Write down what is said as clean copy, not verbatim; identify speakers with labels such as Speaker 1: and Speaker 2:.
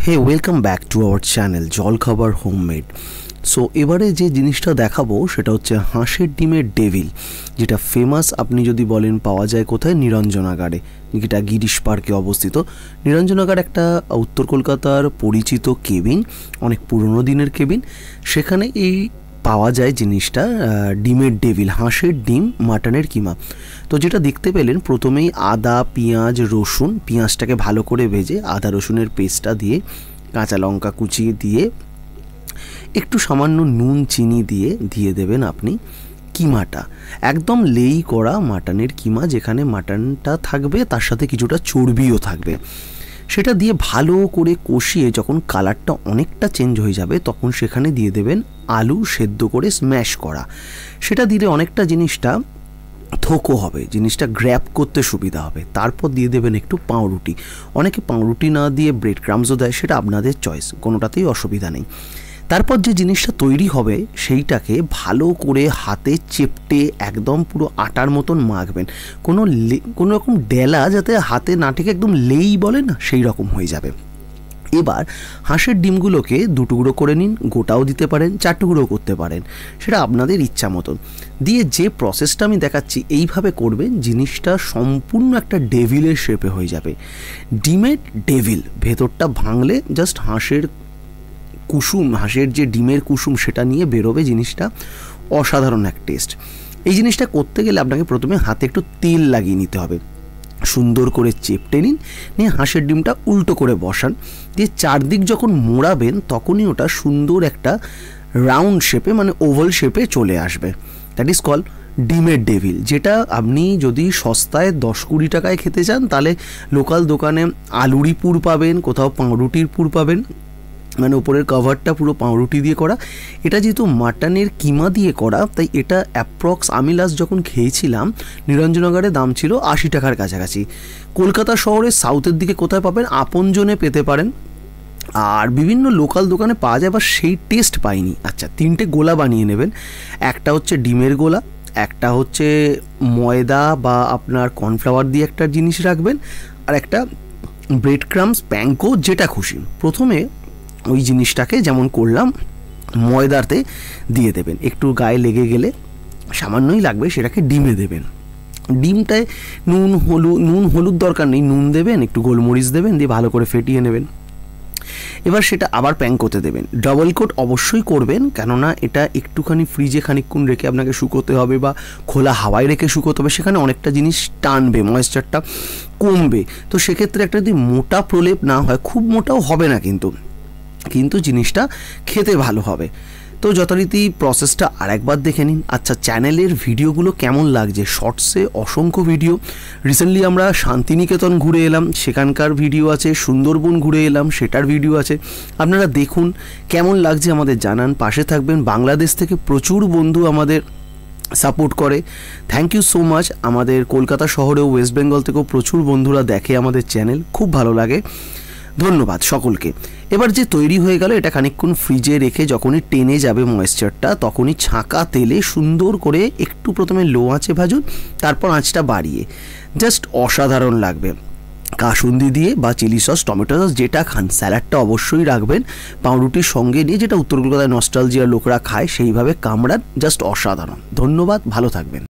Speaker 1: Hey welcome back to our channel Jalkhabar homemade. So এবারে যে জিনিসটা দেখাবো সেটা হচ্ছে হাঁসের ডিমের ডেভিল, যেটা ফেমাস। আপনি যদি বলেন পাওয়া যায় কোথায়, নিরঞ্জনাগারে, যেটা গিরিশ পার্কে অবস্থিত। নিরঞ্জনাগার একটা উত্তর কলকাতার পরিচিত কেবিন, অনেক পুরনো দিনের কেবিন। সেখানে এই পাওয়া যায় জিনিসটা, ডিমের ডেভিল, হাঁসের ডিম মাটনের কিমা। তো যেটা দেখতে পেলেন, প্রথমেই আদা পেঁয়াজ রসুন, পেঁয়াজটাকে ভালো করে ভেজে আদা রসুনের পেস্টটা দিয়ে, কাঁচা লঙ্কা কুচিয়ে দিয়ে, একটু সামান্য নুন চিনি দিয়ে দেবেন আপনি কিমাটা। একদম লেই করা মাটনের কিমা, যেখানে মাটনটা থাকবে তার সাথে কিছুটা চর্বিও থাকবে। সেটা দিয়ে ভালো করে কষিয়ে যখন কালারটা অনেকটা চেঞ্জ হয়ে যাবে, তখন সেখানে দিয়ে দেবেন আলু সেদ্ধ করে স্ম্যাশ করা। সেটা দিলে অনেকটা জিনিসটা থোকো হবে, জিনিসটা গ্র্যাব করতে সুবিধা হবে। তারপর দিয়ে দেবেন একটু পাউরুটি। অনেকে পাউরুটি না দিয়ে ব্রেড ক্রামসও দেয়, সেটা আপনাদের চয়েস, কোনোটাতেই অসুবিধা নেই। তারপর যে জিনিসটা তৈরি হবে সেইটাকে ভালো করে হাতে চেপটে একদম পুরো আটার মতন মাখবেন। কোনো রকম ডেলা যাতে হাতে না ঠেকে, একদম লেই বলে না, সেই রকম হয়ে যাবে। এবার হাঁসের ডিমগুলোকে দু টুকরো করে নিন, গোটাও দিতে পারেন, 4 টুকরো করতে পারেন, সেটা আপনাদের ইচ্ছা মতন। দিয়ে যে প্রসেসটা আমি দেখাচ্ছি এইভাবে করবেন, জিনিসটা সম্পূর্ণ একটা ডেভিলের শেপে হয়ে যাবে। ডিমের ডেভিল, ভেতরটা ভাঙলে জাস্ট হাঁসের কুসুম, হাঁসের যে ডিমের কুসুম সেটা নিয়ে বেরোবে। জিনিসটা অসাধারণ এক টেস্ট। এই জিনিসটা করতে গেলে আপনাকে প্রথমে হাতে একটু তেল লাগিয়ে নিতে হবে। সুন্দর করে চেপটে নিয়ে হাঁসের ডিমটা উল্টো করে বসান, দিয়ে চারদিক যখন মোড়াবেন তখনই ওটা সুন্দর একটা রাউন্ড শেপে, মানে ওভাল শেপে চলে আসবে। দ্যাট ইজ কল ডিমের ডেভিল। যেটা আপনি যদি সস্তায় 10-20 টাকায় খেতে চান, তাহলে লোকাল দোকানে আলুরই পুর পাবেন, কোথাও পাউরুটির পুর পাবেন, মানে ওপরের কভারটা পুরো পাউরুটি দিয়ে করা। এটা যেহেতু মাটনের কিমা দিয়ে করা, তাই এটা অ্যাপ্রক্স, আমি লাস্ট যখন খেয়েছিলাম নিরঞ্জনগরে দাম ছিল 80 টাকার কাছাকাছি। কলকাতা শহরের সাউথের দিকে কোথায় পাবেন, আপনজনে পেতে পারেন, আর বিভিন্ন লোকাল দোকানে পাওয়া যায়, বা সেই টেস্ট পাইনি। আচ্ছা, 3টে গোলা বানিয়ে নেবেন। একটা হচ্ছে ডিমের গোলা, একটা হচ্ছে ময়দা বা আপনার কর্নফ্লাওয়ার দিয়ে একটা জিনিস রাখবেন, আর একটা ব্রেড ক্রামস, প্যাঙ্কো, যেটা খুশি। প্রথমে ওই জিনিসটাকে যেমন করলাম ময়দাতে দিয়ে দেবেন, একটু গায়ে লেগে গেলে, সামান্যই লাগবে, সেটাকে ডিমে দেবেন। ডিমটায় নুন হলুদ দরকার নেই, নুন দেবেন, একটু গোলমরিচ দেবেন, দিয়ে ভালো করে ফেটিয়ে নেবেন। এবার সেটা আবার প্যাঙ্কোতে দেবেন। ডাবল কোট অবশ্যই করবেন, কেননা এটা একটুখানি ফ্রিজে খানিকক্ষণ রেখে আপনাকে শুকোতে হবে, বা খোলা হাওয়ায় রেখে শুকোতে হবে। সেখানে অনেকটা জিনিস টানবে, ময়েশ্চারটা কমবে। তো সেক্ষেত্রে একটা যদি মোটা প্রলেপ না হয়, খুব মোটাও হবে না কিন্তু জিনিসটা খেতে ভালো হবে। তো যথারীতি প্রসেসটা আরেকবার দেখে নিন। আচ্ছা, চ্যানেলের ভিডিওগুলো কেমন লাগছে? শর্টসে অসংখ্য ভিডিও। রিসেন্টলি আমরা শান্তিনিকেতন ঘুরে এলাম, সেখানকার ভিডিও আছে। সুন্দরবন ঘুরে এলাম, সেটার ভিডিও আছে। আপনারা দেখুন, কেমন লাগছে আমাদের জানান, পাশে থাকবেন। বাংলাদেশ থেকে প্রচুর বন্ধু আমাদের সাপোর্ট করে, থ্যাংক ইউ সো মাচ। আমাদের কলকাতা শহরেও, ওয়েস্ট বেঙ্গল থেকেও প্রচুর বন্ধুরা দেখে আমাদের চ্যানেল, খুব ভালো লাগে। ধন্যবাদ সকলকে। এবার যে তৈরি হয়ে গেল, এটা খানিকক্ষণ ফ্রিজে রেখে যখনই টেনে যাবে ময়েশ্চারটা, তখনই ছাঁকা তেলে সুন্দর করে একটু প্রথমে লো আঁচে ভাজুন, তারপর আঁচটা বাড়িয়ে। জাস্ট অসাধারণ লাগবে। কাসুন্দি দিয়ে বা চিলি সস, টমেটো সস, যেটা খান, স্যালাডটা অবশ্যই রাখবেন পাউরুটির সঙ্গে নিয়ে, যেটা উত্তর কলকাতায় নস্টালজিয়ার লোকরা খায়, সেইভাবে কামড়ান। জাস্ট অসাধারণ। ধন্যবাদ, ভালো থাকবেন।